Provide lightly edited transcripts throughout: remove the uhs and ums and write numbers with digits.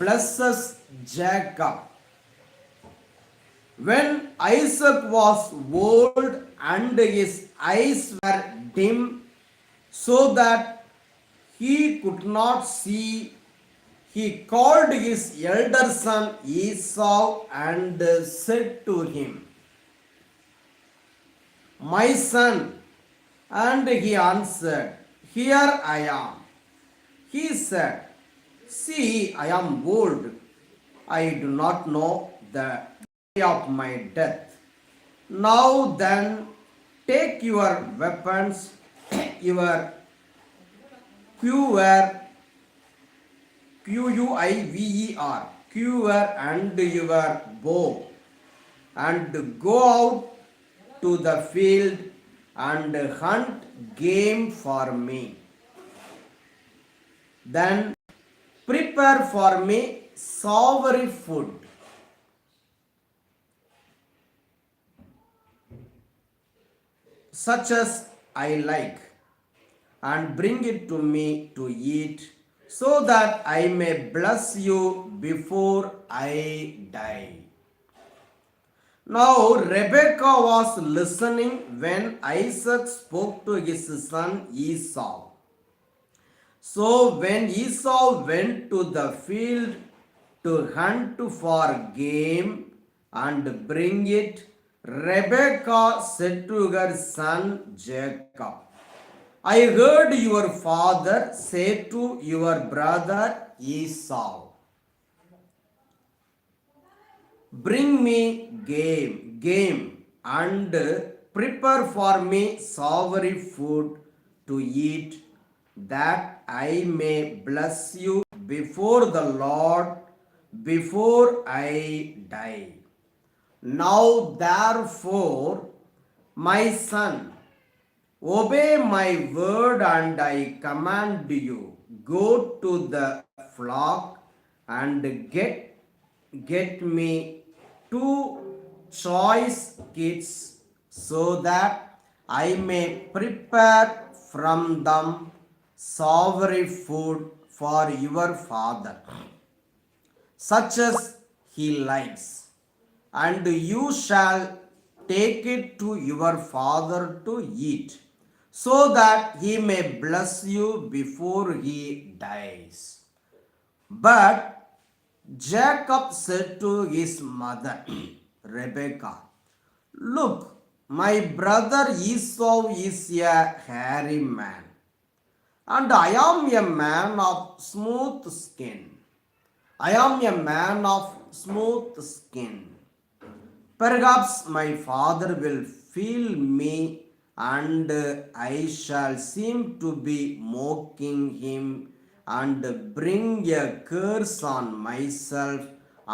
blesses Jacob. When Isaac was old and his eyes were dim, so that he could not see, he called his elder son Esau and said to him, "My son." And he answered, "Here I am." He said, "See, I am old. I do not know the day of my death. Now then, take your weapons, your quiver, quiver, quiver, and your bow, and go out to the field and hunt game for me. Then prepare for me savory food, such as I like, and bring it to me to eat, so that I may bless you before I die." Now Rebekah was listening when Isaac spoke to his son Esau. So when Esau went to the field to hunt for game and bring it, Rebekah said to her son Jacob, "I heard your father say to your brother Esau, 'Bring me game, and prepare for me savory food to eat, that I may bless you before the Lord before I die.' Now therefore, my son, obey my word, and I command you, go to the flock and get me two choice kids, so that I may prepare from them savory food for your father, such as he likes, and you shall take it to your father to eat, so that he may bless you before he dies." But Jacob said to his mother Rebekah, "Look, my brother Esau is a hairy man, and I am a man of smooth skin. I am a man of smooth skin. Perhaps my father will feel me, and I shall seem to be mocking him and bring a curse on myself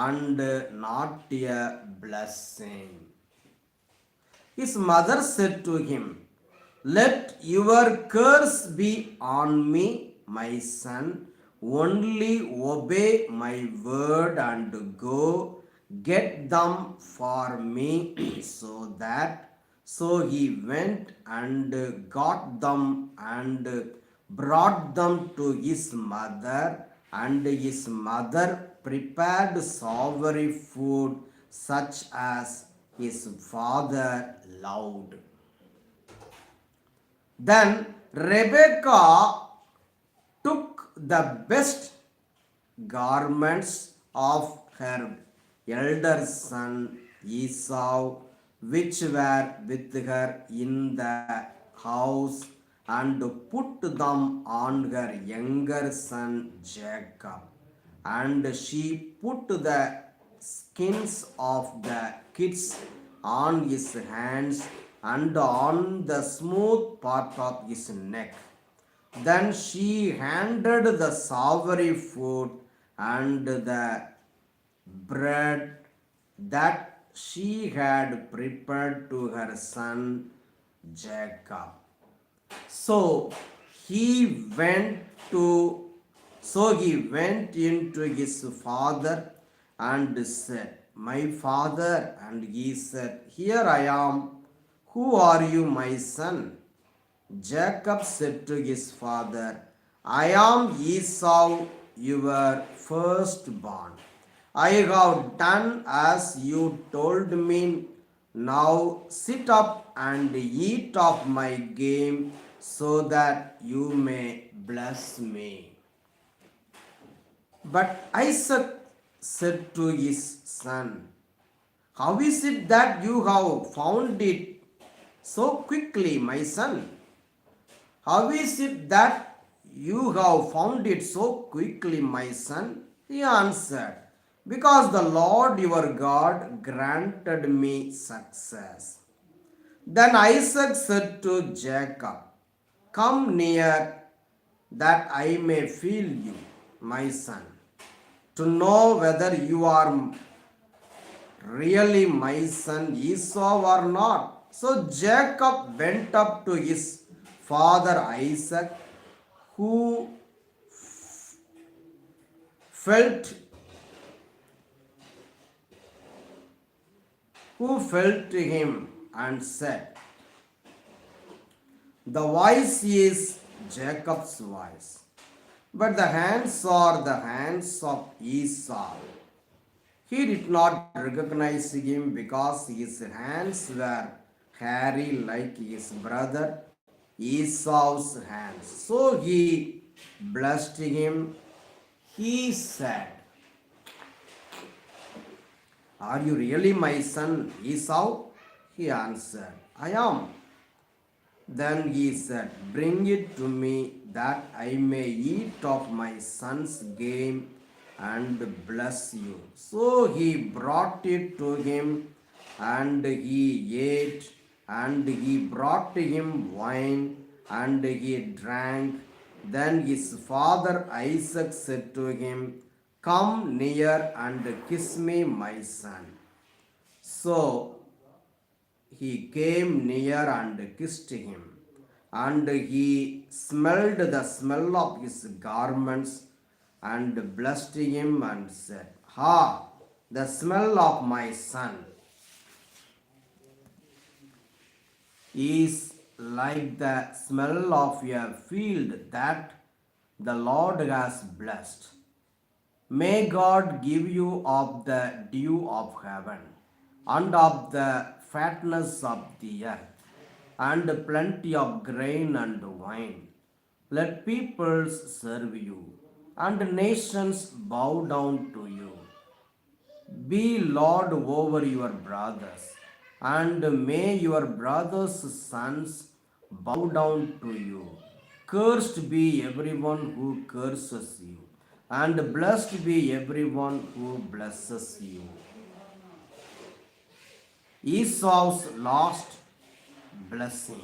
and not a blessing." His mother said to him, "Let your curse be on me, my son. Only obey my word and go get them for me." So he went and got them and brought them to his mother, and his mother prepared savory food such as his father loved. Then Rebekah took the best garments of her elder son Esau, which were with her in the house, and put them on her younger son Jacob. And she put the skins of the kids on his hands and on the smooth part of his neck. Then she handed the savory food and the bread that she had prepared to her son Jacob. So he went to so he went into his father and said, "My father." And he said, "Here I am. Who are you, my son?" Jacob said to his father, "I am Esau, your firstborn. I have done as you told me. Now sit up and eat of my game so that you may bless me. But Isaac said to his son, how is it that you have found it so quickly, my son? How is it that you have found it so quickly, my son? He answered, because the Lord your God granted me success. Then Isaac said to Jacob, come near that I may feel you, my son, to know whether you are really my son Esau or not. So Jacob went up to his father Isaac, who felt him and said, the voice is Jacob's voice, but the hands are the hands of Esau. He did not recognize him because his hands were hairy like his brother Esau's hands. So he blessed him. He said, are you really my son Esau? He answered, I am. Then he said, bring it to me that I may eat of my son's game and bless you. So he brought it to him, and he ate, and he brought him wine, and he drank. Then his father Isaac said to him, come near and kiss me, my son. So he came near and kissed him, and he smelled the smell of his garments and blessed him and said, ha, the smell of my son is like the smell of a field that the Lord has blessed. May God give you of the dew of heaven and of the fatness of the earth and plenty of grain and wine. Let peoples serve you and nations bow down to you. Be Lord over your brothers, and may your brothers' sons bow down to you. Cursed be everyone who curses you, and blessed be everyone who blesses you. Esau's last blessing.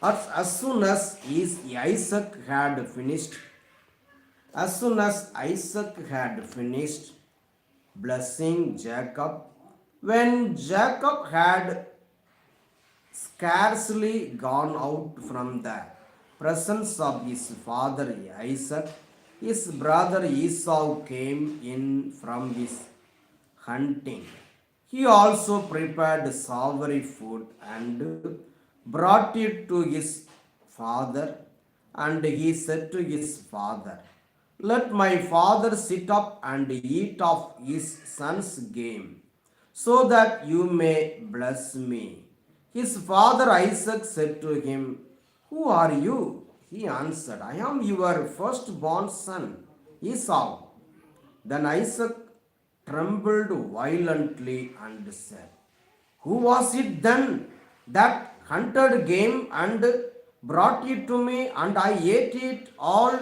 As soon as Isaac had finished, blessing Jacob, when Jacob had scarcely gone out from the presence of his father Isaac, his brother Esau came in from his hunting. He also prepared savory food and brought it to his father, and he said to his father, let my father sit up and eat of his son's game, so that you may bless me. His father Isaac said to him, who are you? He answered, I am your firstborn son, Esau. Then Isaac trembled violently and said, who was it then that hunted game and brought it to me, and I ate it all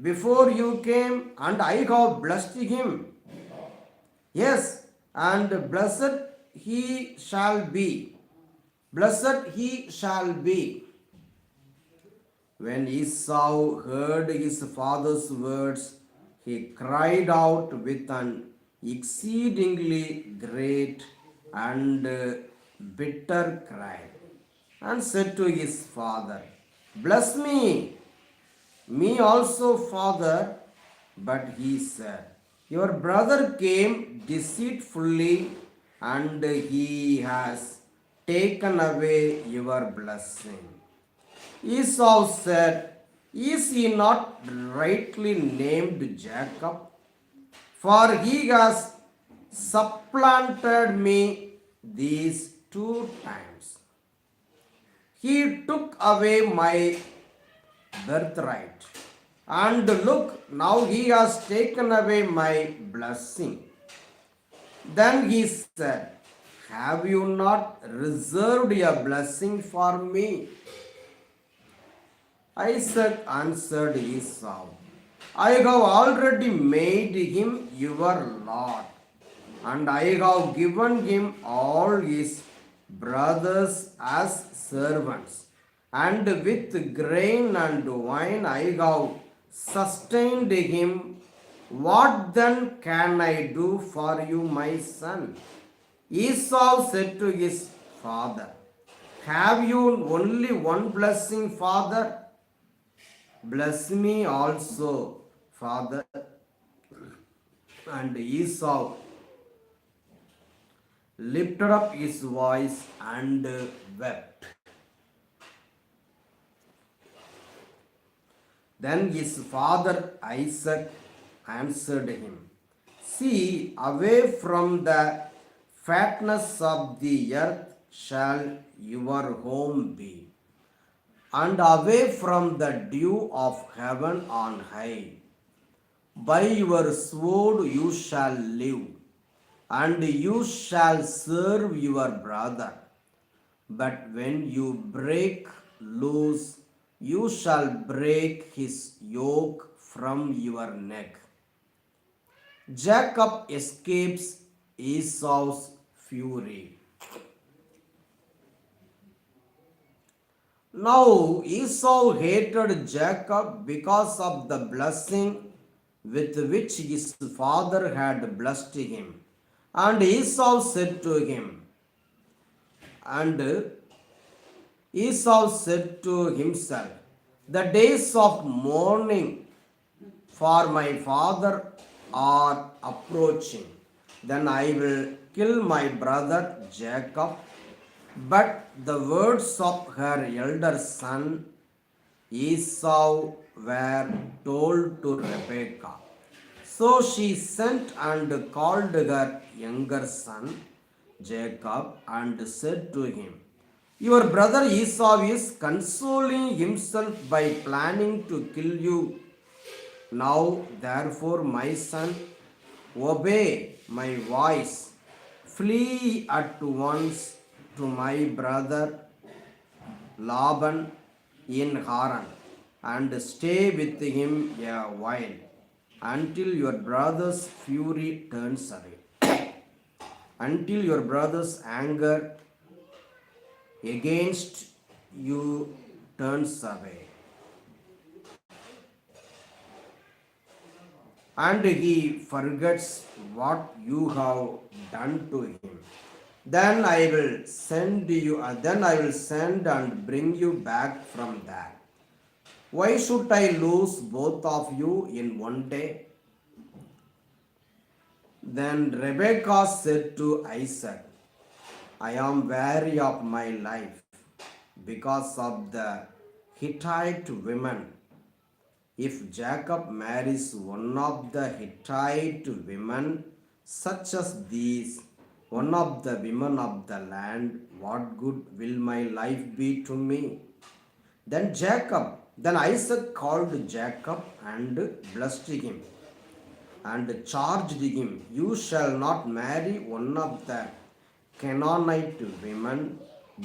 before you came, and I have blessed him? Yes, and he shall be. Blessed he shall be. When Esau heard his father's words, he cried out with an exceedingly great and bitter cry, and said to his father, bless me also, father. But he said, your brother came deceitfully, and he has taken away your blessing. Esau said, Is he not rightly named Jacob? For he has supplanted me these two times. He took away my birthright. And look, now he has taken away my blessing. Then he said, have you not reserved a blessing for me? Isaac answered Esau, I have already made him your Lord, and I have given him all his brothers as servants, and with grain and wine I have sustained him. What then can I do for you, my son? Esau said to his father, have you only one blessing, father? Bless me also, father. And Esau lifted up his voice and wept. Then his father Isaac answered him, see, away from the fatness of the earth shall your home be, and away from the dew of heaven on high. By your sword you shall live, and you shall serve your brother. But when you break loose, you shall break his yoke from your neck. Jacob escapes Esau's fury. Now Esau hated Jacob because of the blessing with which his father had blessed him. And Esau said to him, and Esau said to himself, the days of mourning for my father are approaching. Then I will kill my brother Jacob. But the words of her elder son Esau were told to Rebekah. So she sent and called her younger son Jacob and said to him, your brother Esau is consoling himself by planning to kill you. Now, therefore, my son, obey my voice. Flee at once to my brother Laban in Haran and stay with him a while until your brother's fury turns away, until your brother's anger against you turns away, and he forgets what you have done to him. Then I will send and bring you back from there. Why should I lose both of you in one day? Then Rebekah said to Isaac, I am weary of my life because of the Hittite women. If Jacob marries one of the Hittite women, such as these, one of the women of the land, what good will my life be to me? Then Isaac called Jacob and blessed him and charged him, you shall not marry one of the Canaanite women.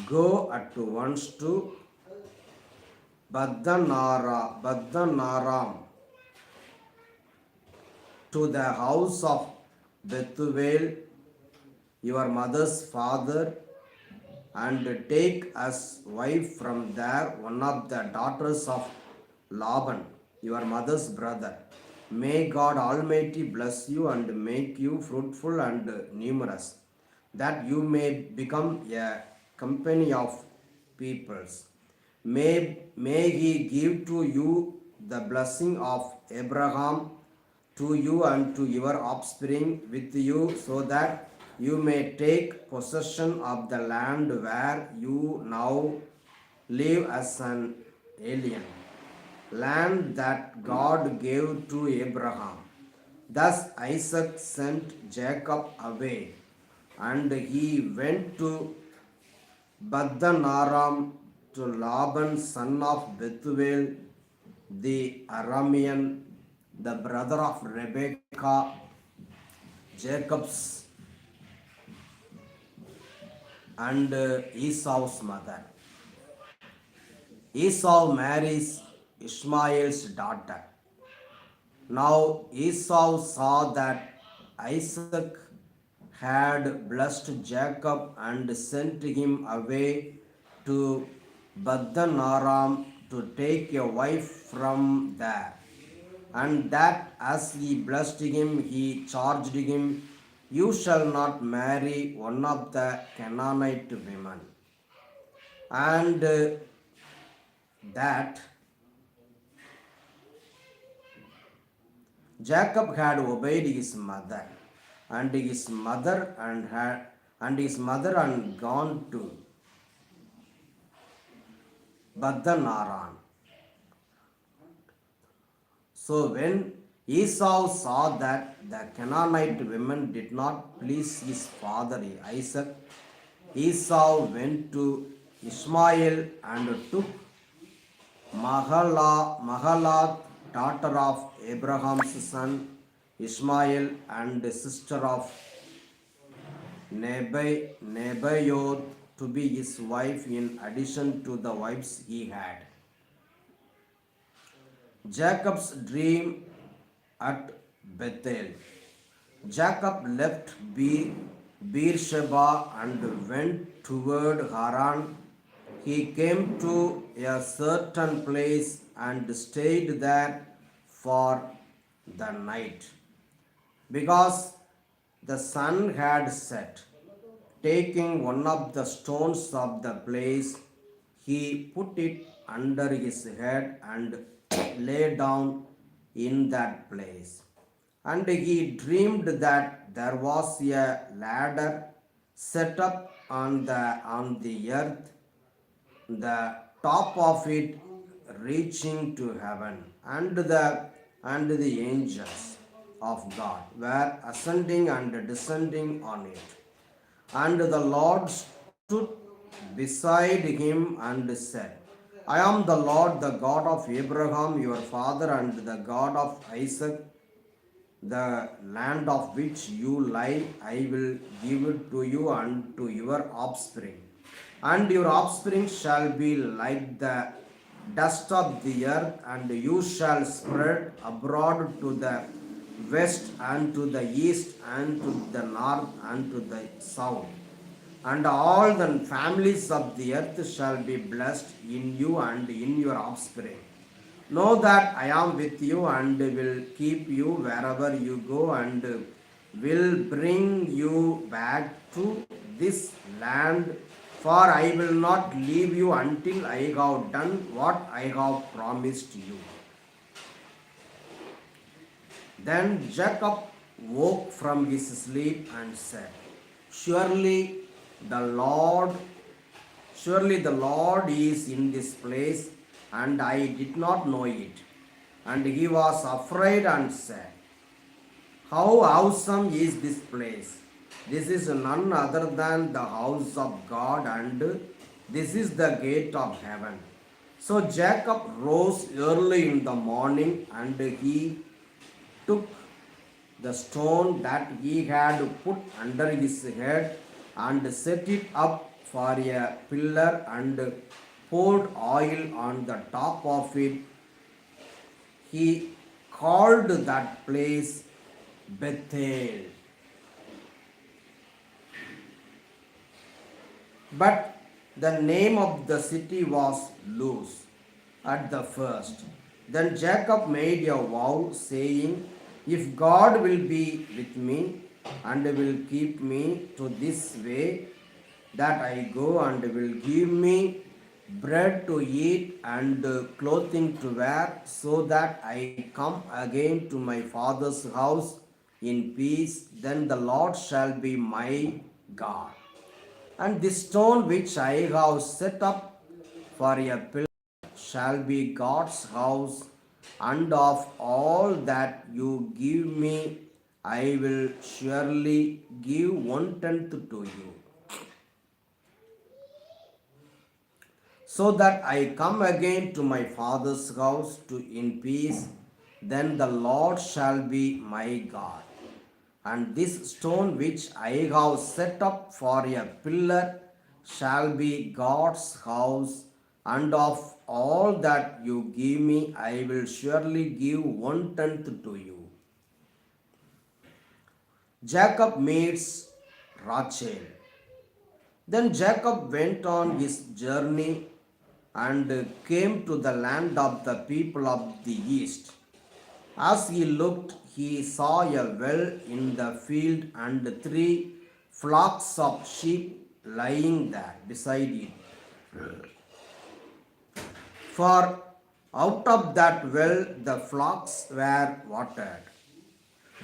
Go at once to Baddan-aram, to the house of Bethuel, your mother's father, and take as wife from there one of the daughters of Laban, your mother's brother. May God Almighty bless you and make you fruitful and numerous, that you may become a company of peoples. May He give to you the blessing of Abraham, to you and to your offspring with you, so that you may take possession of the land where you now live as an alien. land that God gave to Abraham. Thus Isaac sent Jacob away, and he went to Paddan Aram to Laban son of Bethuel the Aramean, the brother of Rebekah, Jacob's and Esau's mother. Esau marries Ishmael's daughter. Now Esau saw that Isaac had blessed Jacob and sent him away to Paddan Aram to take a wife from there. And that as he blessed him, he charged him, "You shall not marry one of the Canaanite women." And that Jacob had obeyed his mother, and his mother and gone to Paddan Aram. So when Esau saw that the Canaanite women did not please his father Isaac, Esau went to Ishmael and took Mahalath, daughter of Abraham's son Ishmael, and sister of Nebaioth, to be his wife in addition to the wives he had. Jacob's dream at Bethel. Jacob left Beersheba and went toward Haran. He came to a certain place and stayed there for the night, because the sun had set. Taking one of the stones of the place, he put it under his head and lay down in that place. And he dreamed that there was a ladder set up on the earth, the top of it reaching to heaven, and the angels of God were ascending and descending on it. And the Lord stood beside him and said, "I am the Lord, the God of Abraham your father, and the God of Isaac. The land of which you lie, I will give it to you and to your offspring. And your offspring shall be like the dust of the earth, and you shall spread abroad to the west and to the east and to the north and to the south. And all the families of the earth shall be blessed in you and in your offspring. Know that I am with you and will keep you wherever you go, and will bring you back to this land, for I will not leave you until I have done what I have promised you." Then Jacob woke from his sleep and said, Surely the Lord, surely the Lord is in this place, and I did not know it." And he was afraid and said, "How awesome is this place! This is none other than the house of God, and this is the gate of heaven." So Jacob rose early in the morning, and he took the stone that he had put under his head and set it up for a pillar, and poured oil on the top of it. He called that place Bethel. But the name of the city was Luz at the first. Then Jacob made a vow, saying, "If God will be with me and will keep me to this way that I go, and will give me bread to eat and clothing to wear, so that I come again to my father's house in peace, then the Lord shall be my God. And this stone which I have set up for a pillar shall be God's house, and of all that you give me, I will surely give 1/10 to you, so that I come again to my father's house to in peace. Then the Lord shall be my God, and this stone which I have set up for a pillar shall be God's house, and of all that you give me, I will surely give 1/10 to you. Jacob meets Rachel. Then Jacob went on his journey and came to the land of the people of the east. As he looked, he saw a well in the field and three flocks of sheep lying there beside it. For out of that well the flocks were watered.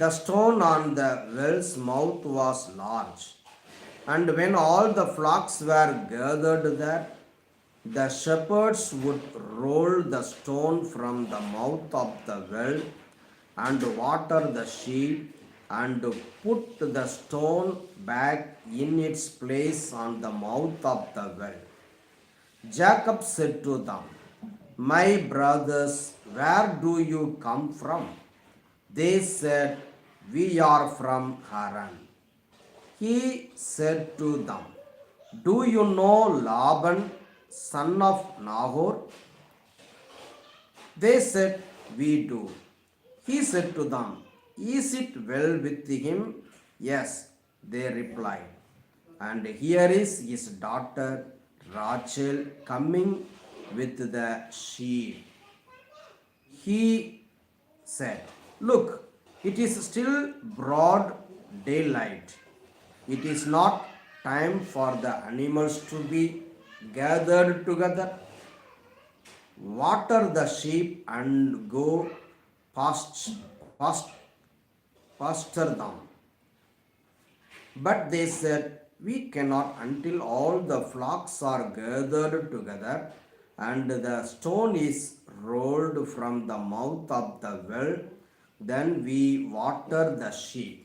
The stone on the well's mouth was large. And when all the flocks were gathered there, the shepherds would roll the stone from the mouth of the well and water the sheep and put the stone back in its place on the mouth of the well. Jacob said to them, "My brothers, where do you come from?" They said, "We are from Haran." He said to them, "Do you know Laban, son of Nahor?" They said, "We do." He said to them, "Is it well with him?" "Yes," they replied. "And here is his daughter Rachel coming with the sheep." He said, "Look, it is still broad daylight. It is not time for the animals to be gathered together. Water the sheep and go past, pasture them." But they said, "We cannot until all the flocks are gathered together and the stone is rolled from the mouth of the well. Then we water the sheep."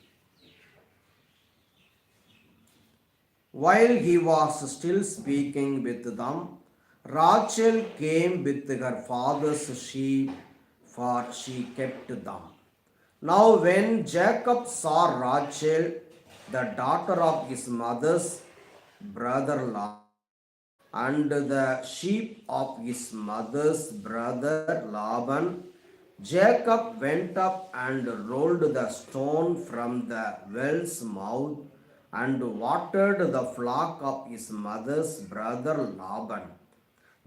While he was still speaking with them, Rachel came with her father's sheep, for she kept them. Now, when Jacob saw Rachel, the daughter of his mother's brother Laban, and the sheep of his mother's brother Laban, Jacob went up and rolled the stone from the well's mouth and watered the flock of his mother's brother Laban.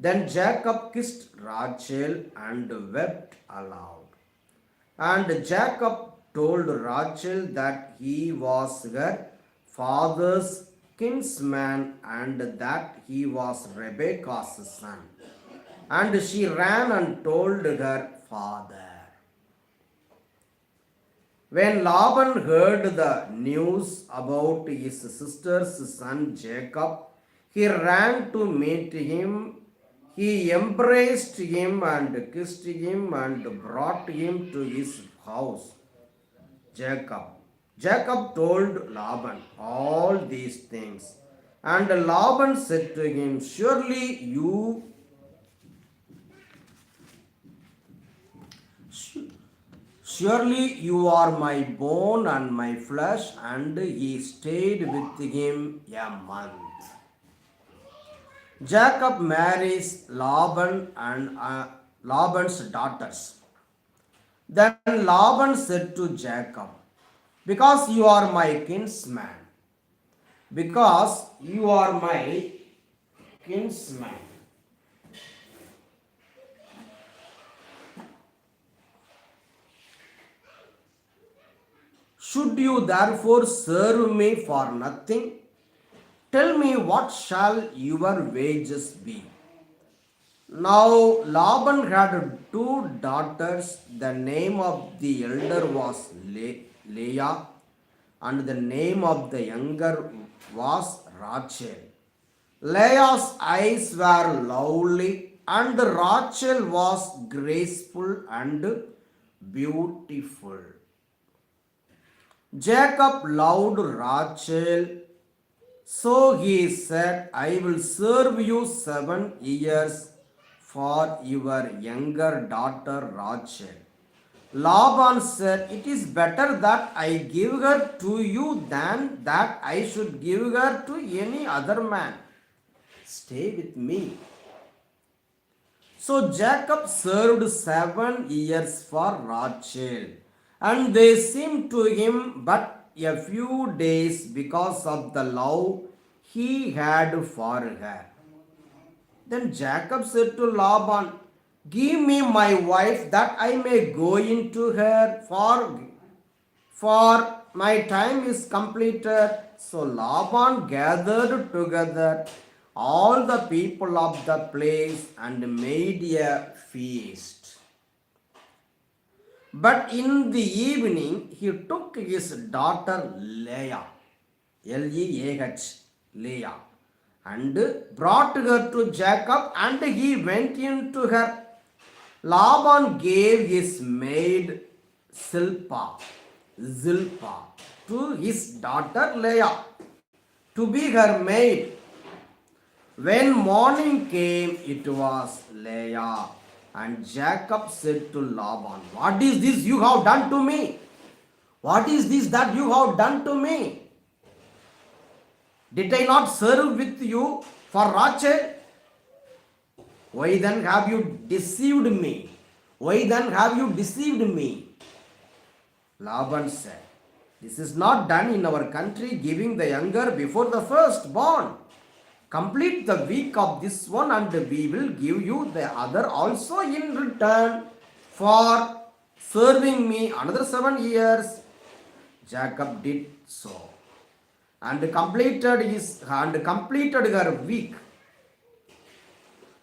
Then Jacob kissed Rachel and wept aloud. And Jacob told Rachel that he was her father's kinsman and that he was Rebekah's son. And she ran and told her father. When Laban heard the news about his sister's son Jacob, he ran to meet him. He embraced him and kissed him and brought him to his house. Jacob told Laban all these things. And Laban said to him, Surely you are my bone and my flesh. And he stayed with him a month. Jacob marries Laban and Laban's daughters. Then Laban said to Jacob, because you are my kinsman, should you therefore serve me for nothing? Tell me, what shall your wages be? Now Laban had two daughters. The name of the elder was Leah, and the name of the younger was Rachel. Leah's eyes were lovely, and Rachel was graceful and beautiful. Jacob loved Rachel, so he said, I will serve you 7 years for your younger daughter Rachel. Laban said, it is better that I give her to you than that I should give her to any other man. Stay with me. So Jacob served 7 years for Rachel, and they seemed to him but a few days because of the love he had for her. Then Jacob said to Laban, give me my wife that I may go into her, for my time is completed. So Laban gathered together all the people of the place and made a feast. But in the evening he took his daughter Leah, Leah, Leah, and brought her to Jacob, and he went in to her. Laban gave his maid Zilpah to his daughter Leah to be her maid. When morning came, it was Leah. And Jacob said to Laban, what is this you have done to me? What is this that you have done to me? Did I not serve with you for Rachel? Why then have you deceived me? Why then have you deceived me? Laban said, this is not done in our country, giving the younger before the firstborn. Complete the week of this one, and we will give you the other also in return for serving me another 7 years. Jacob did so, and completed her week.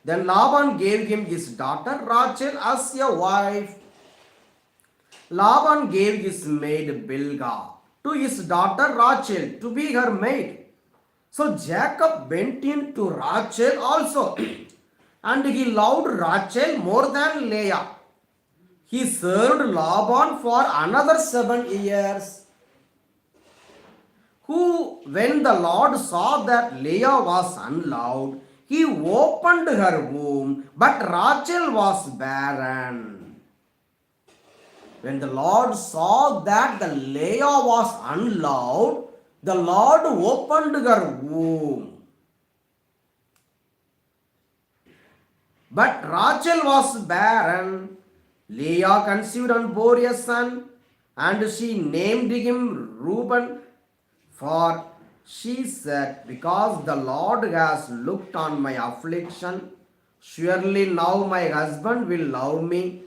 Then Laban gave him his daughter Rachel as a wife. Laban gave his maid Bilgah to his daughter Rachel to be her maid. So Jacob went in to Rachel also, and he loved Rachel more than Leah. He served Laban for another 7 years. When the Lord saw that Leah was unloved, he opened her womb, but Rachel was barren. When the Lord saw that the Leah was unloved, the Lord opened her womb. But Rachel was barren. Leah conceived and bore a son, and she named him Reuben, for she said, because the Lord has looked on my affliction, surely now my husband will love me.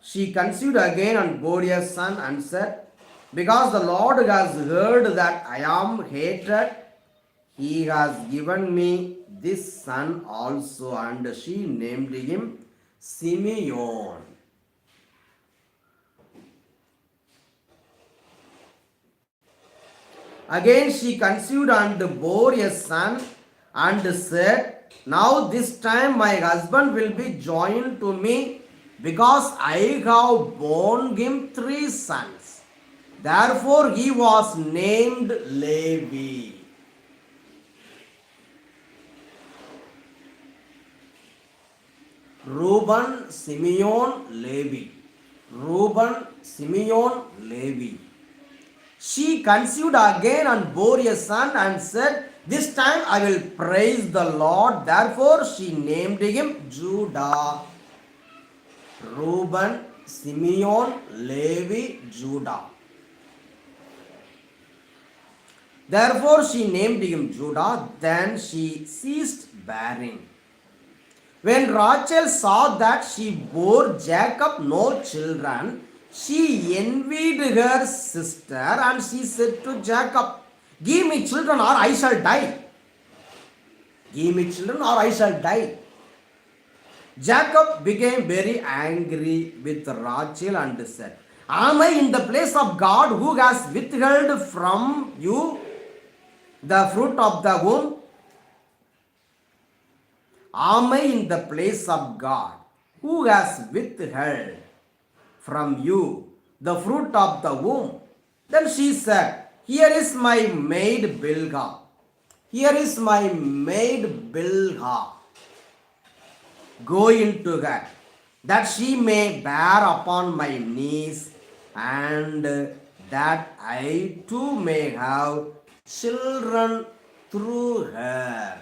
She conceived again and bore a son, and said, because the Lord has heard that I am hated, he has given me this son also. And she named him Simeon. Again she conceived and bore a son, and said, now this time my husband will be joined to me, because I have borne him 3 sons. Therefore he was named Levi. Reuben, Simeon, Levi. Reuben, Simeon, Levi. She conceived again and bore a son, and said, this time I will praise the Lord. Therefore she named him Judah. Reuben, Simeon, Levi, Judah. Therefore she named him Judah. Then she ceased bearing. When Rachel saw that she bore Jacob no children, she envied her sister, and she said to Jacob, give me children or I shall die. Give me children or I shall die. Jacob became very angry with Rachel and said, am I in the place of God who has withheld from you the fruit of the womb? Am I in the place of God, who has withheld from you the fruit of the womb? Then she said, here is my maid Bilhah. Here is my maid Bilhah. Go into her, that she may bear upon my knees, and that I too may have children through her.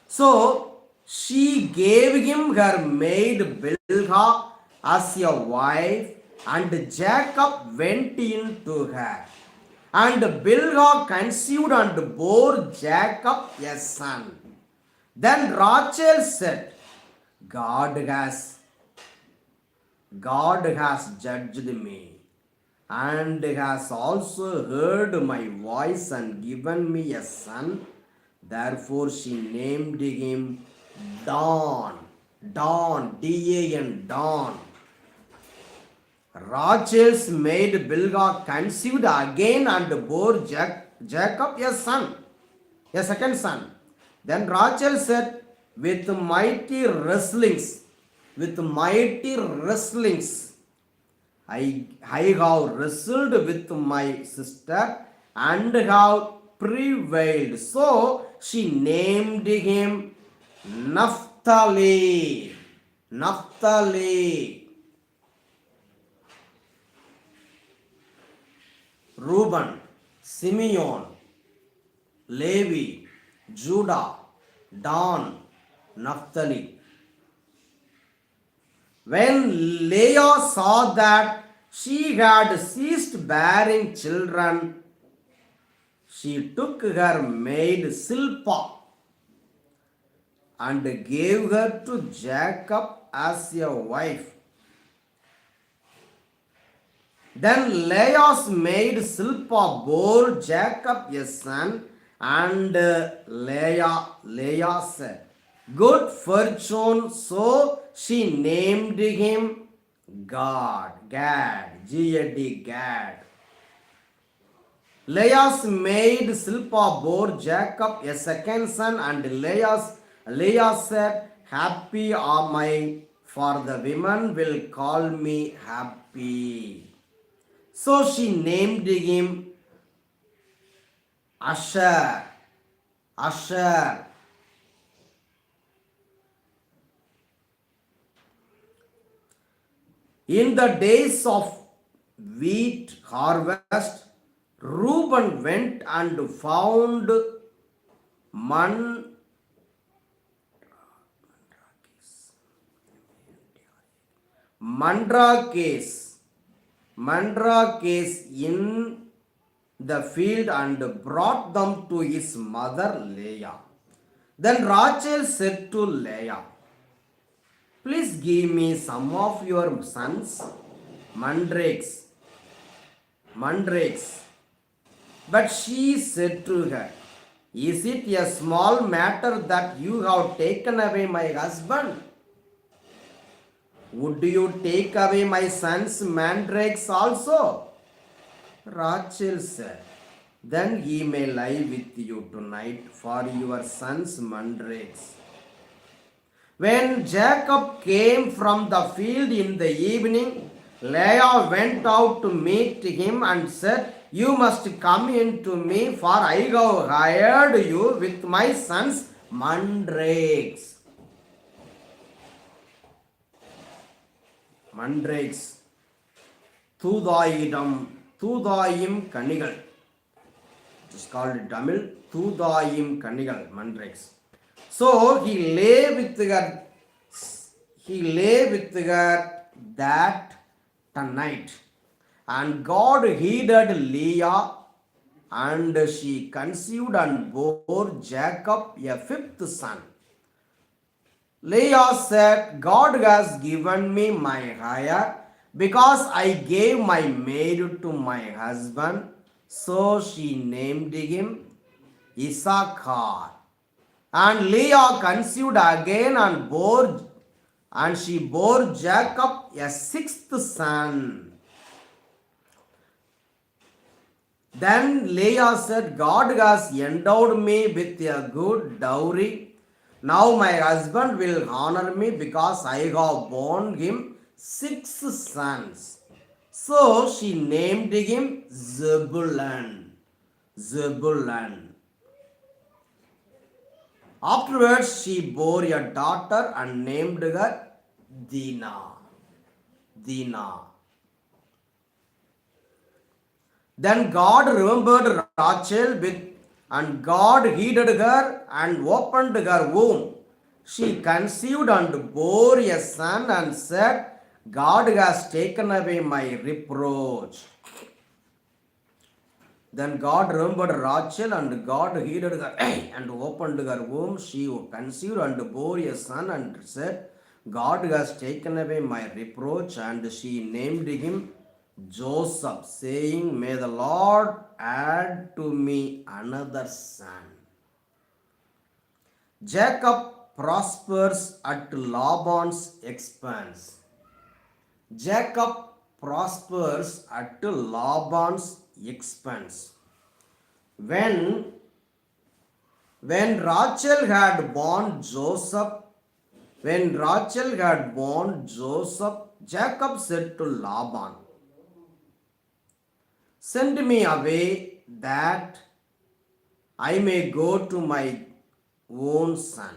So she gave him her maid Bilhah as a wife, and Jacob went in to her. And Bilhah conceived and bore Jacob a son. Then Rachel said, God has judged me, and has also heard my voice and given me a son. Therefore she named him Dan. Dan, D-A-N, Dan. Rachel's maid Bilhah conceived again and bore Jacob a son, a second son. Then Rachel said, with mighty wrestlings, I have wrestled with my sister and have prevailed. So she named him Naphtali. Naphtali. Reuben, Simeon, Levi, Judah, Dan, Naphtali. When Leah saw that she had ceased bearing children, she took her maid Silpah and gave her to Jacob as a wife. Then Leah's maid Silpah bore Jacob a son, and Leah said, good fortune. So she named him Gad, G-A-D, Gad. Leah's maid Silpah bore Jacob a second son, and Leah said, happy am I, for the women will call me happy. So she named him Asher. Asher. In the days of wheat harvest, Reuben went and found mandrakes in the field and brought them to his mother Leah. Then Rachel said to Leah, please give me some of your sons' mandrakes. But she said to her, is it a small matter that you have taken away my husband? Would you take away my son's mandrakes also? Rachel said, then he may lie with you tonight for your son's mandrakes. When Jacob came from the field in the evening, Leah went out to meet him and said, you must come in to me, for I have hired you with my son's mandrakes. Mandrakes. Thudayim Kanigal. It is called in Tamil, Thudayim Kanigal, mandrakes. So he lay with her that night. And God heeded Leah, and she conceived and bore Jacob a fifth son. Leah said, God has given me my hire, because I gave my maid to my husband. So she named him Issachar. And Leah conceived again and she bore Jacob a sixth son. Then Leah said, God has endowed me with a good dowry. Now my husband will honor me because I have borne him 6 sons. So she named him Zebulun. Zebulun. Afterwards, she bore a daughter and named her Dinah. Dinah. Then God remembered Rachel and God heeded her and opened her womb. She conceived and bore a son and said, God has taken away my reproach. Then God remembered Rachel and God heeded her and opened her womb. She conceived and bore a son and said, God has taken away my reproach. And she named him Joseph, saying, May the Lord add to me another son. Jacob prospers at Laban's expense. Jacob prospers at Laban's expense. When Rachel had born Joseph, Jacob said to Laban, Send me away that I may go to my own son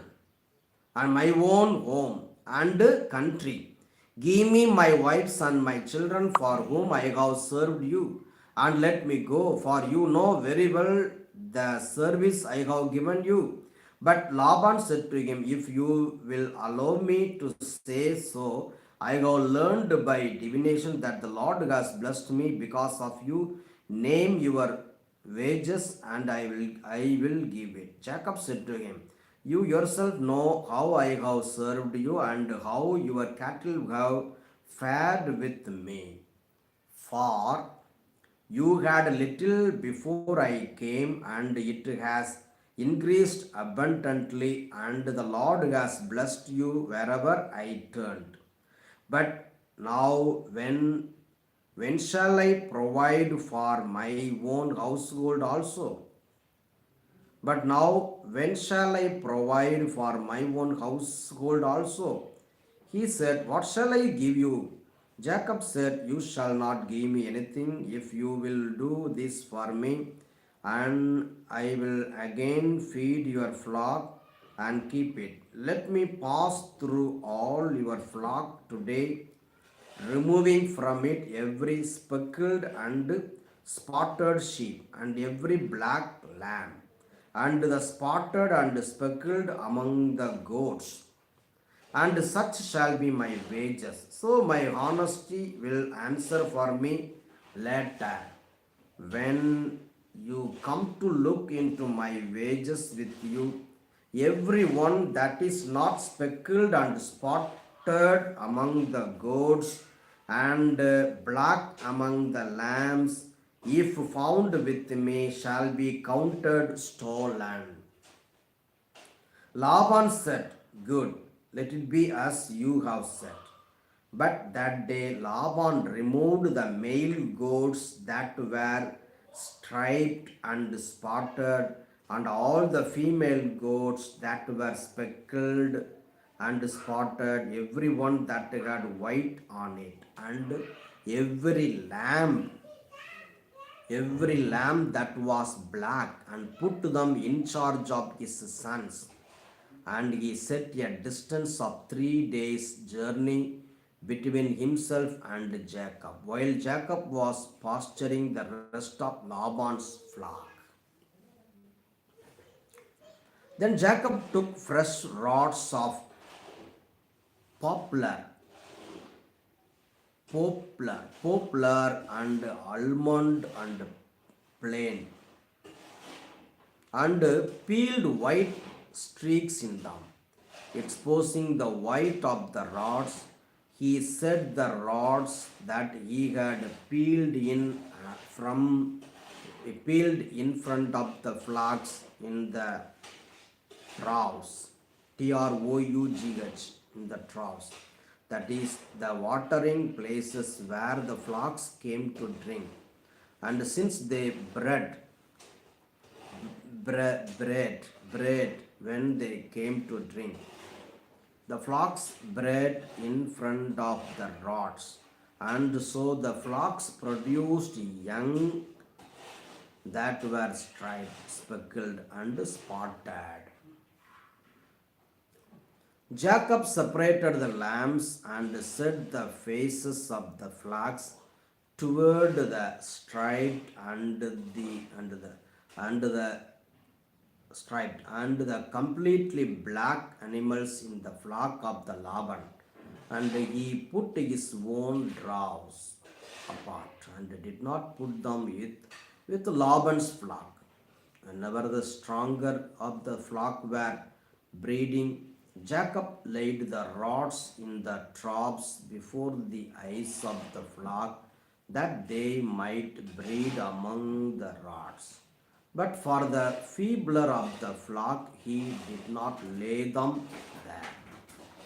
and my own home and country. Give me my wife and my children for whom I have served you, and let me go, for you know very well the service I have given you. But Laban said to him, If you will allow me to say so, I have learned by divination that the Lord has blessed me because of you. Name your wages, and I will give it. Jacob said to him, You yourself know how I have served you and how your cattle have fared with me. For you had little before I came, and it has increased abundantly, and the Lord has blessed you wherever I turned. But now, when shall I provide for my own household also? But now, when shall I provide for my own household also? He said, What shall I give you? Jacob said, You shall not give me anything if you will do this for me, and I will again feed your flock and keep it. Let me pass through all your flock today, removing from it every speckled and spotted sheep and every black lamb, and the spotted and speckled among the goats, and such shall be my wages. So my honesty will answer for me later, when you come to look into my wages with you. Every one that is not speckled and spotted among the goats and black among the lambs, if found with me, shall be counted stolen. Laban said, Good, let it be as you have said. But that day Laban removed the male goats that were striped and spotted, and all the female goats that were speckled and spotted, every one that had white on it, and every lamb that was black, and put them in charge of his sons. And he set a distance of 3 days' journey between himself and Jacob, while Jacob was pasturing the rest of Laban's flock. Then Jacob took fresh rods of poplar, and almond and plane, and peeled white streaks in them, exposing the white of the rods. He set the rods that he had peeled in front of the flocks in the troughs, Trough, in the troughs, that is, the watering places where the flocks came to drink. And since they bread when they came to drink, the flocks bred in front of the rods, and so the flocks produced young that were striped, speckled, and spotted. Jacob separated the lambs and set the faces of the flocks toward the striped and the completely black animals in the flock of the Laban, and he put his own draws apart and did not put them with Laban's flock. Whenever the stronger of the flock were breeding, Jacob laid the rods in the troughs before the eyes of the flock, that they might breed among the rods. But for the feebler of the flock, he did not lay them there.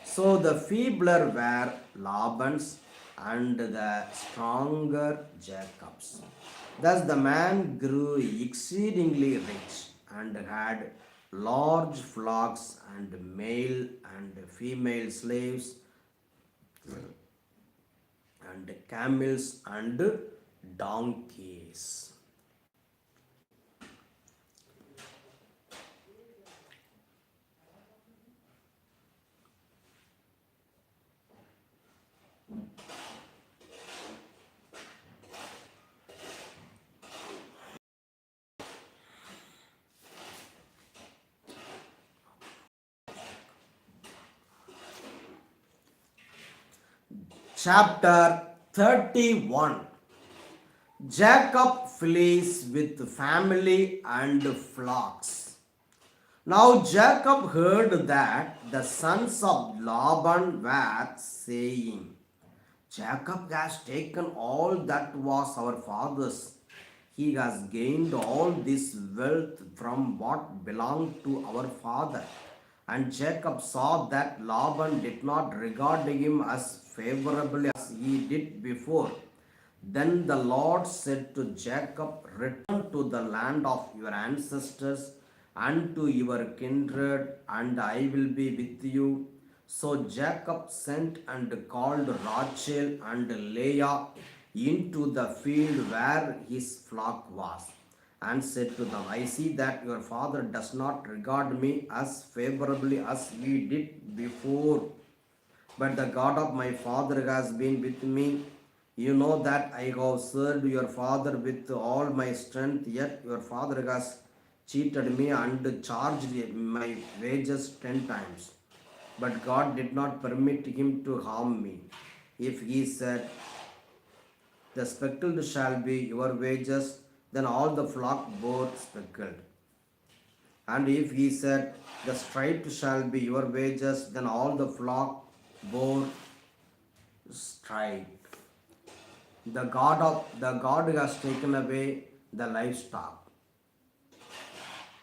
So the feebler were Laban's, and the stronger Jacob's. Thus the man grew exceedingly rich and had large flocks and male and female slaves and camels and donkeys. Chapter 31. Jacob flees with family and flocks. Now Jacob heard that the sons of Laban were saying, Jacob has taken all that was our father's. He has gained all this wealth from what belonged to our father. And Jacob saw that Laban did not regard him as favorably as he did before. Then the Lord said to Jacob, return to the land of your ancestors and to your kindred, and I will be with you. So Jacob sent and called Rachel and Leah into the field where his flock was, and said to them, I see that your father does not regard me as favorably as he did before, but the God of my father has been with me. You know that I have served your father with all my strength, yet your father has cheated me and charged my wages 10 times. But God did not permit him to harm me. If he said, the speckled shall be your wages, then all the flock bore speckled. And if he said, the striped shall be your wages, then all the flock bore striped. The God has taken away the livestock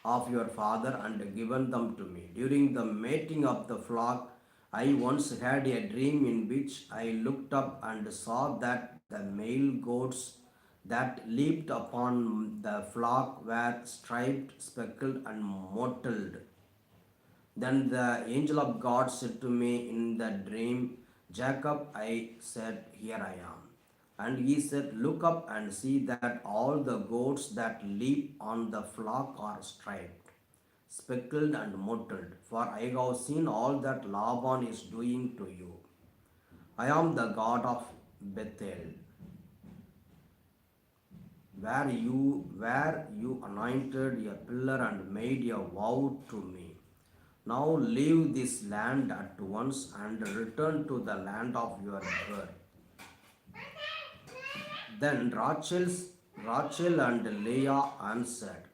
of your father and given them to me. During the mating of the flock, I once had a dream in which I looked up and saw that the male goats that leaped upon the flock were striped, speckled, and mottled. Then the angel of God said to me in the dream, Jacob, I said, here I am. And he said, look up and see that all the goats that leap on the flock are striped, speckled, and mottled. For I have seen all that Laban is doing to you. I am the God of Bethel, where you anointed a pillar and made a vow to me. Now leave this land at once and return to the land of your birth. Then Rachel and Leah answered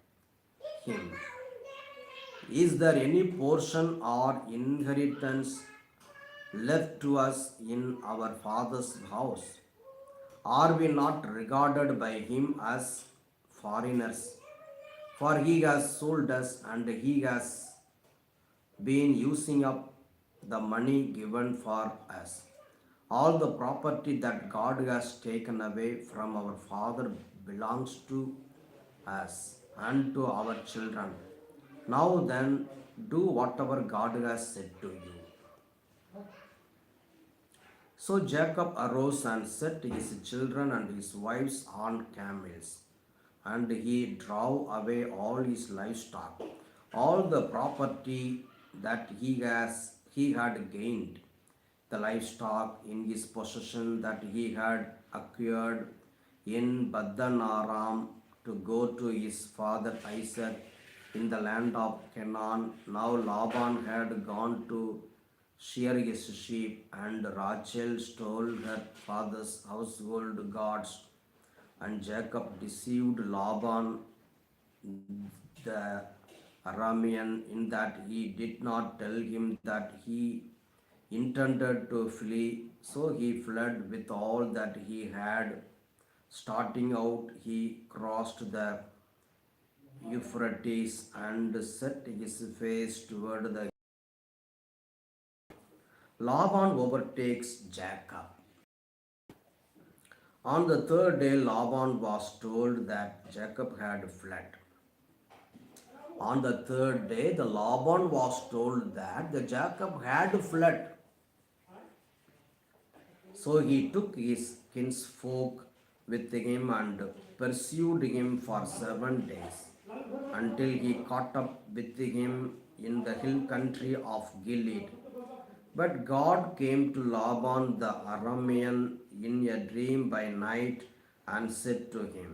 him, is there any portion or inheritance left to us in our father's house? Are we not regarded by him as foreigners? For he has sold us and he has been using up the money given for us. All the property that God has taken away from our father belongs to us and to our children. Now then, do whatever God has said to you. So Jacob arose and set his children and his wives on camels, and he drove away all his livestock, all the property that he had gained, the livestock in his possession that he had acquired in Paddan Aram, to go to his father Isaac in the land of Canaan. Now Laban had gone to shear his sheep, and Rachel stole her father's household gods, and Jacob deceived Laban the Aramean in that he did not tell him that he intended to flee. So he fled with all that he had. Starting out, he crossed the Euphrates and set his face toward the. Laban overtakes Jacob. On the third day, Laban was told that Jacob had fled. On the third day, the Laban was told that the Jacob had fled. So he took his kinsfolk with him and pursued him for 7 days, until he caught up with him in the hill country of Gilead. But God came to Laban the Aramean in a dream by night and said to him,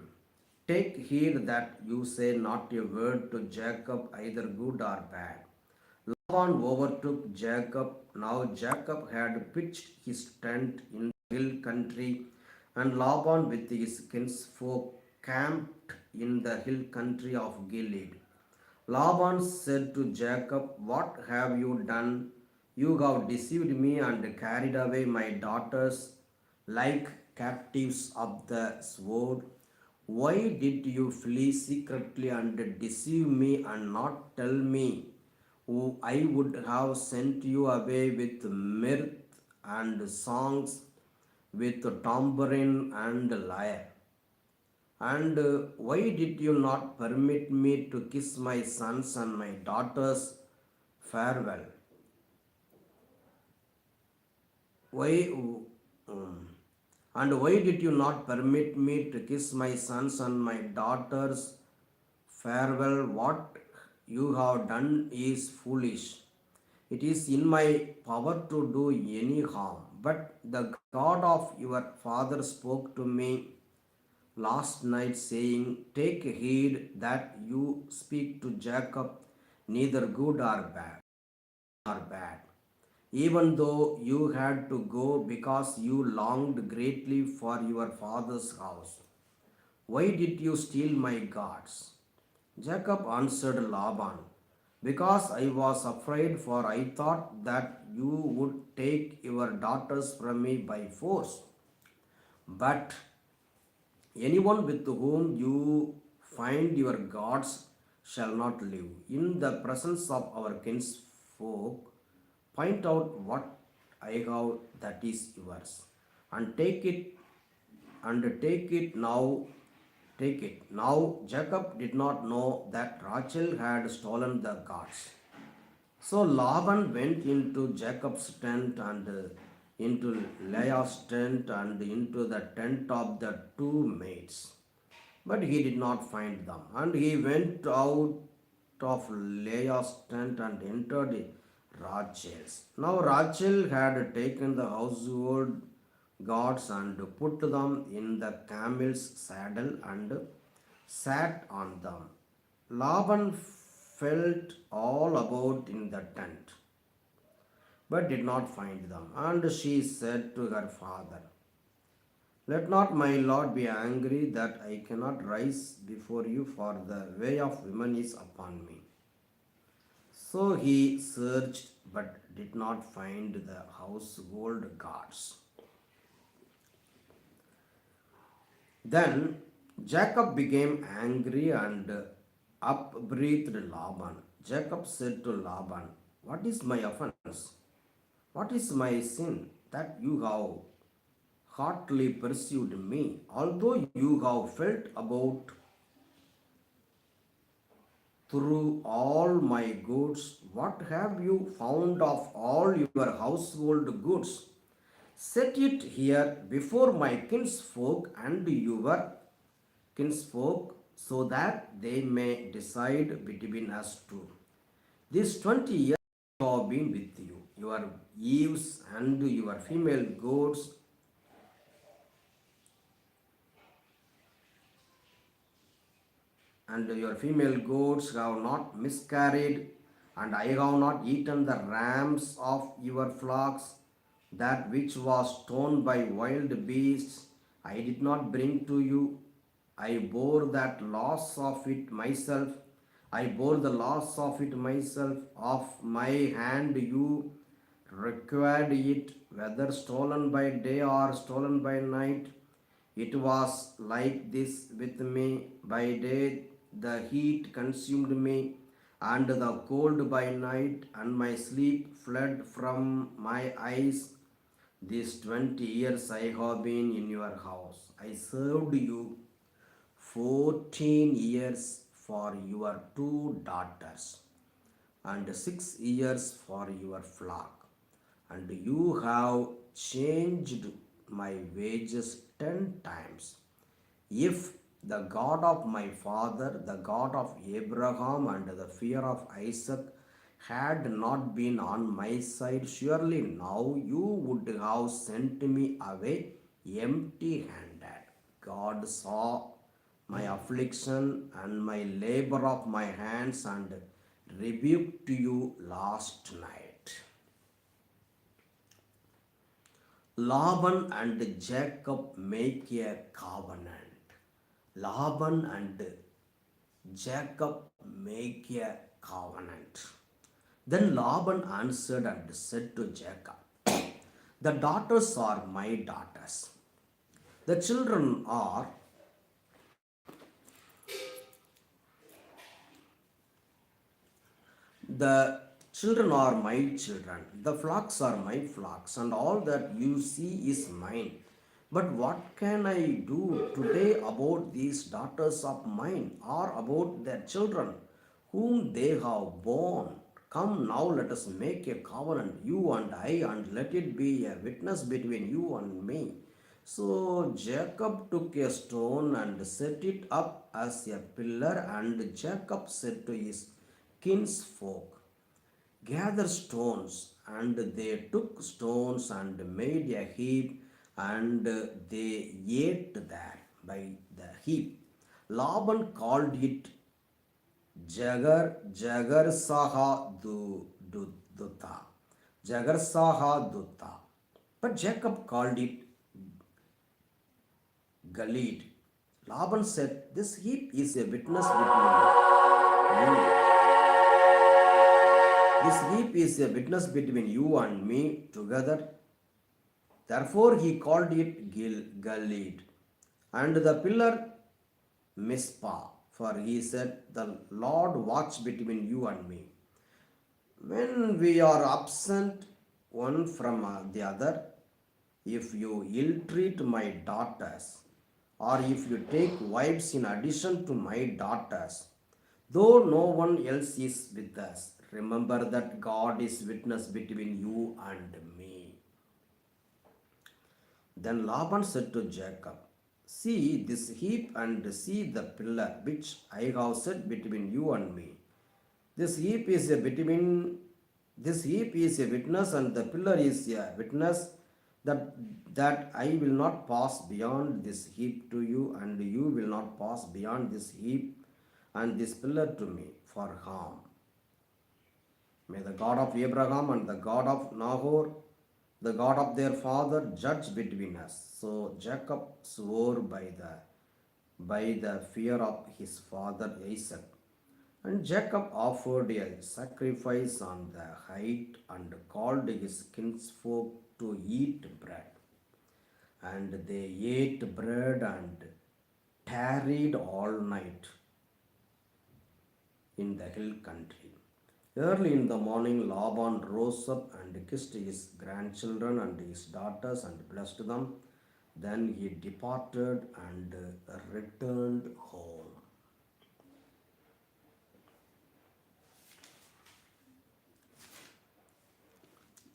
"Take heed that you say not a word to Jacob, either good or bad." Laban overtook Jacob. Now Jacob had pitched his tent in the hill country, and Laban with his kinsfolk camped in the hill country of Gilead. Laban said to Jacob, "What have you done? You have deceived me and carried away my daughters like captives of the sword. Why did you flee secretly and deceive me and not tell me? I would have sent you away with mirth and songs, with tambourine and lyre. And why did you not permit me to kiss my sons and my daughters farewell? Why and why did you not permit me to kiss my sons and my daughters farewell? What you have done is foolish. It is in my power to do any harm. But the God of your father spoke to me last night, saying, Take heed that you speak to Jacob neither good or bad. Even though you had to go because you longed greatly for your father's house. Why did you steal my gods? Jacob answered Laban, Because I was afraid, for I thought that you would take your daughters from me by force. But anyone with whom you find your gods shall not live. In the presence of our kinsfolk, point out what I have that is yours, and take it now. Take it. Now Jacob did not know that Rachel had stolen the gods. So Laban went into Jacob's tent and into Leah's tent and into the tent of the two maids. But he did not find them. And he went out of Leah's tent and entered Rachel's. Now Rachel had taken the household gods and put them in the camel's saddle and sat on them. Laban felt all about in the tent, but did not find them. And she said to her father, Let not my lord be angry that I cannot rise before you, for the way of women is upon me. So he searched, but did not find the household gods. Then Jacob became angry and upbraided Laban. Jacob said to Laban, What is my offense? What is my sin that you have hotly pursued me, although you have felt about through all my goods. What have you found of all your household goods? Set it here before my kinsfolk and your kinsfolk, so that they may decide between us two. These 20 years I have been with you. Your ewes and your female goats have not miscarried, and I have not eaten the rams of your flocks, that which was torn by wild beasts. I did not bring to you. I bore that loss of it myself. I bore the loss of it myself. Of my hand you required it, whether stolen by day or stolen by night. It was like this with me. By day the heat consumed me, and the cold by night, and my sleep fled from my eyes. These 20 years I have been in your house. I served you 14 years for your two daughters, and 6 years for your flock, and you have changed my wages 10 times. If the God of my father, the God of Abraham, and the fear of Isaac had not been on my side, surely now you would have sent me away empty handed. God saw my affliction and my labor of my hands and rebuked you last night. Laban and Jacob make a covenant. Laban and Jacob make a covenant. Then Laban answered and said to Jacob, the daughters are my daughters. The children are The children are my children, the flocks are my flocks, and all that you see is mine. But what can I do today about these daughters of mine, or about their children, whom they have borne? Come now, let us make a covenant, you and I, and let it be a witness between you and me. So Jacob took a stone and set it up as a pillar, and Jacob said to his kinsfolk, gather stones. And they took stones and made a heap, and they ate there by the heap. Laban called it Jagar Saha Dutta. Jagar Saha Dutta. But Jacob called it Galid. Laban said, this heap is a witness between you. This heap is a witness between you and me together. Therefore he called it Galid, and the pillar Mizpah, for he said, the Lord watch between you and me. When we are absent one from the other, if you ill treat my daughters, or if you take wives in addition to my daughters, though no one else is with us, remember that God is witness between you and me. Then Laban said to Jacob, see this heap and see the pillar which I have set between you and me. This heap is a witness, and the pillar is a witness that I will not pass beyond this heap to you, and you will not pass beyond this heap and this pillar to me for harm. May the God of Abraham and the God of Nahor, the God of their father, judge between us. So Jacob swore by the fear of his father Isaac. And Jacob offered a sacrifice on the height and called his kinsfolk to eat bread. And they ate bread and tarried all night in the hill country. Early in the morning, Laban rose up and kissed his grandchildren and his daughters and blessed them. Then he departed and returned home.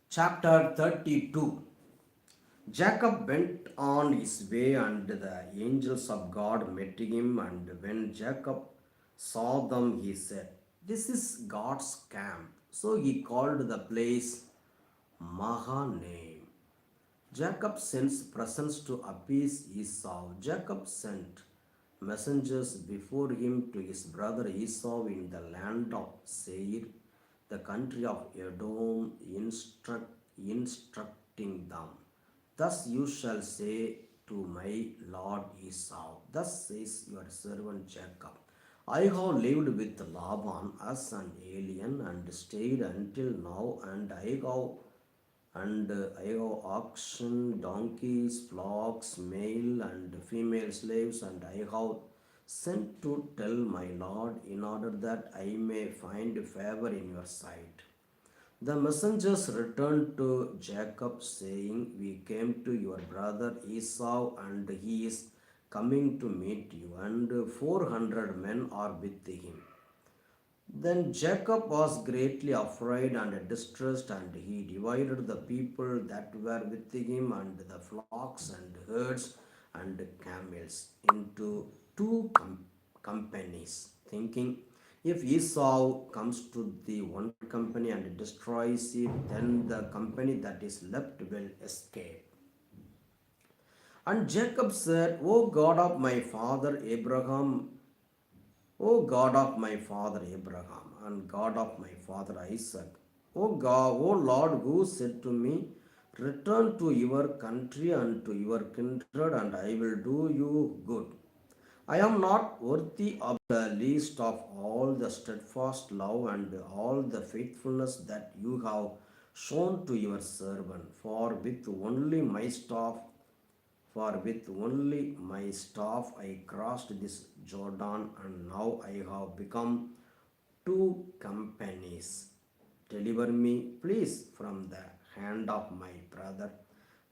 Chapter 32. Jacob went on his way, and the angels of God met him. And when Jacob saw them, he said, "This is God's camp." So he called the place Mahanaim. Jacob sends presents to appease Esau. Jacob sent messengers before him to his brother Esau in the land of Seir, the country of Edom, instructing them, "Thus you shall say to my lord Esau, Thus says your servant Jacob, I have lived with Laban as an alien and stayed until now, and I have oxen, donkeys, flocks, male and female slaves, and I have sent to tell my Lord in order that I may find favor in your sight." The messengers returned to Jacob, saying, "We came to your brother Esau, and he is coming to meet you, and 400 men are with him." Then Jacob was greatly afraid and distressed, and he divided the people that were with him and the flocks and herds and camels into two companies, thinking, "If Esau comes to the one company and destroys it, then the company that is left will escape." And Jacob said, "O God of my father Abraham, O God of my father Abraham, and God of my father Isaac, O God, O Lord, who said to me, Return to your country and to your kindred, and I will do you good. I am not worthy of the least of all the steadfast love and all the faithfulness that you have shown to your servant, for with only my staff I crossed this Jordan, and now I have become two companies. Deliver me, please, from the hand of my brother,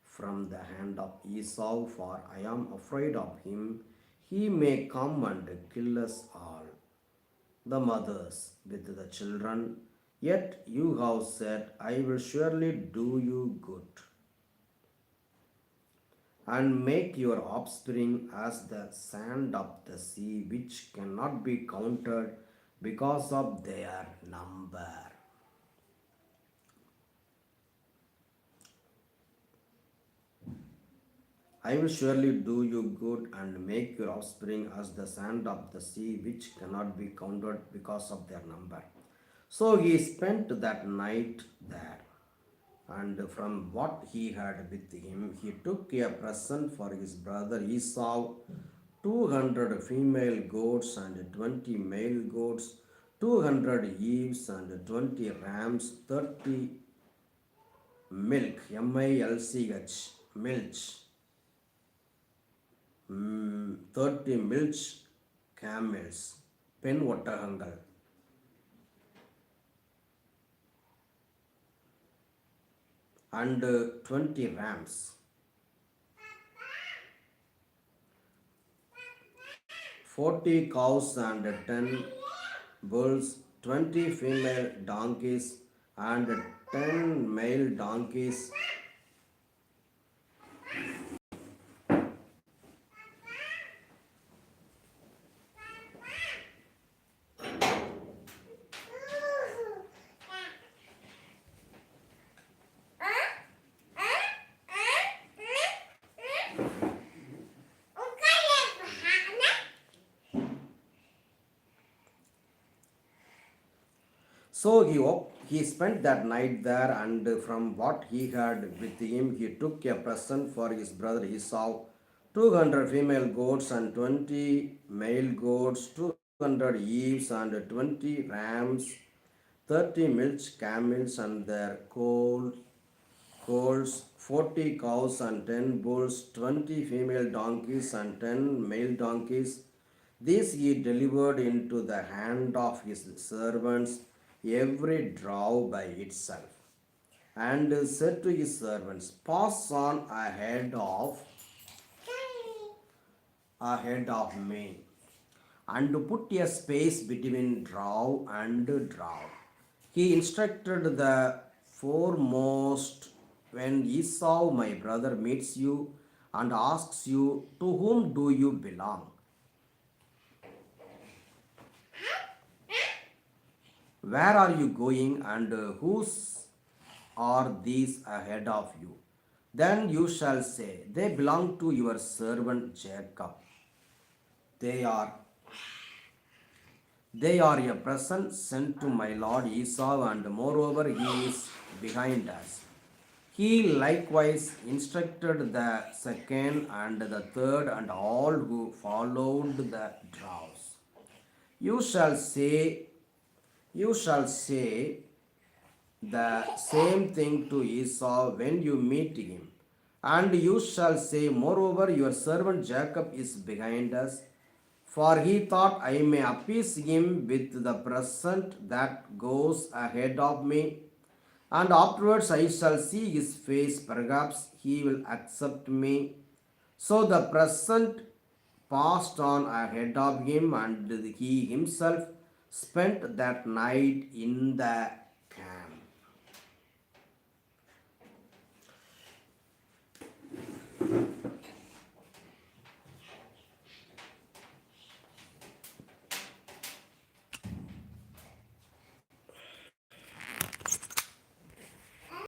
from the hand of Esau, for I am afraid of him. He may come and kill us all, the mothers with the children. Yet you have said, I will surely do you good and make your offspring as the sand of the sea, which cannot be counted because of their number. I will surely do you good and make your offspring as the sand of the sea, which cannot be counted because of their number. So he spent that night there, and from what he had with him, he took a present for his brother Esau, 200 female goats and 20 male goats, 200 ewes and 20 rams, 30 milch, 30 milch camels, பெண் ஒட்டகங்கள், and 20 rams, 40 cows and 10 bulls, 20 female donkeys and 10 male donkeys, So he spent that night there, and from what he had with him, he took a present for his brother Esau, 200 female goats and 20 male goats, 200 ewes and 20 rams, 30 milch camels and their coals, 40 cows and 10 bulls, 20 female donkeys and 10 male donkeys. This he delivered into the hand of his servants, every draw by itself, and said to his servants, Pass on ahead of ahead of me, and put a space between draw and draw. He instructed the foremost, when Esau, my brother, meets you and asks you, to whom do you belong? Where are you going, and whose are these ahead of you? Then you shall say, they belong to your servant Jacob. They are They are a present sent to my lord Esau, and moreover he is behind us. He likewise instructed the second and the third and all who followed the draws. You shall say, you shall say the same thing to Esau when you meet him. And you shall say, moreover, your servant Jacob is behind us, for he thought I may appease him with the present that goes ahead of me. And afterwards I shall see his face, perhaps he will accept me. So the present passed on ahead of him, and he himself spent that night in the camp.